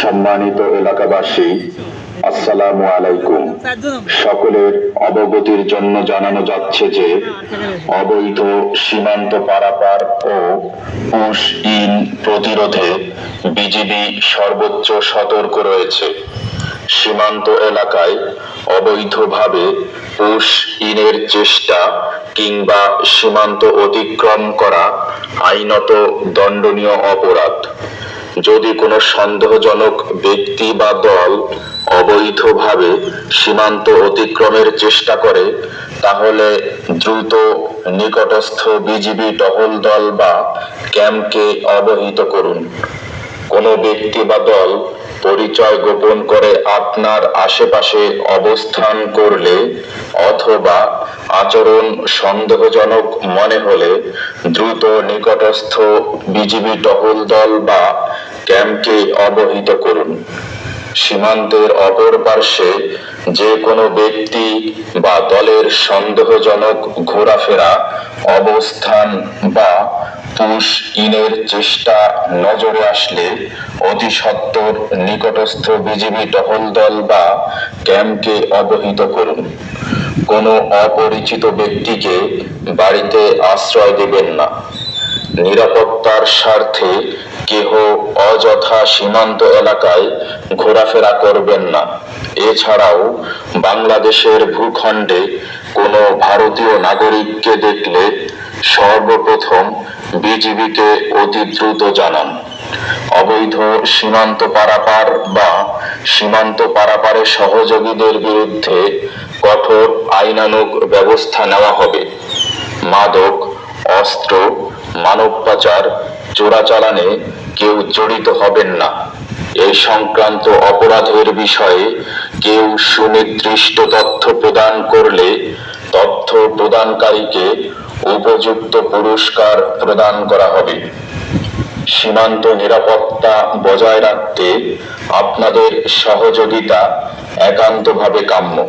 সম্মানিত এলাকাবাসী, আসসালামু আলাইকুম। সকলের অবগতির জন্য জানানো যাচ্ছে যে অবৈধ সীমান্ত পারাপার ও পুশ-ইন প্রতিরোধে বিজিবি সর্বোচ্চ সতর্ক রয়েছে। সীমান্ত এলাকায় অবৈধভাবে পুশ-ইনের চেষ্টা কিংবা সীমান্ত অতিক্রম করা আইনত দণ্ডনীয় অপরাধ। যদি কোনো সন্দেহজনক ব্যক্তি বা দল অবৈধভাবে সীমান্ত অতিক্রমের চেষ্টা করে, তাহলে দ্রুত নিকটস্থ বিজিবি টহল দল বা ক্যাম্পকে অবহিত করুন। কোনো ব্যক্তি বা দল পরিচয় গোপন করে আপনার আশেপাশে অবস্থান করলে অথবা আচরণ সন্দেহজনক মনে হলে দ্রুত নিকটস্থ বিজিবি টহল দল বা ক্যাম্পকে অবহিত করুন। সীমান্তের অপর পার্শ্বে যে কোনো ব্যক্তি বা দলের সন্দেহজনক ঘোরাফেরা, অবস্থান বা পুশ-ইনের চেষ্টা নজরে আসলে অতি সত্বর নিকটস্থ বিজিবি টহল দল বা ক্যাম্পকে অবহিত করুন। কোনো অপরিচিত ব্যক্তিকে বাড়িতে আশ্রয় দেবেন না। নিরাপত্তার স্বার্থে কেহ অযথা সীমান্ত এলাকায় ঘোরাফেরা করবেন না। এছাড়াও বাংলাদেশের ভূখণ্ডে কোনো ভারতীয় নাগরিককে দেখলে সর্বপ্রথম বিজিবিকে অতি দ্রুত জানান। অবৈধ সীমান্ত পারাপার বা সীমান্ত পারাপারে সহযোগীদের বিরুদ্ধে কঠোর আইনানুগ ব্যবস্থা নেওয়া হবে। মাদক, অস্ত্র, মানব পাচার, চোরাচালানে কেউ জড়িত হবেন না। এই সংক্রান্ত অপরাধের বিষয়ে কেউ সুনির্দিষ্ট তথ্য প্রদান করলে তথ্য প্রদানকারীকে উপযুক্ত পুরস্কার প্রদান করা হবে। সীমান্ত নিরাপত্তা বজায় রাখতে আপনাদের সহযোগিতা একান্তভাবে কাম্য।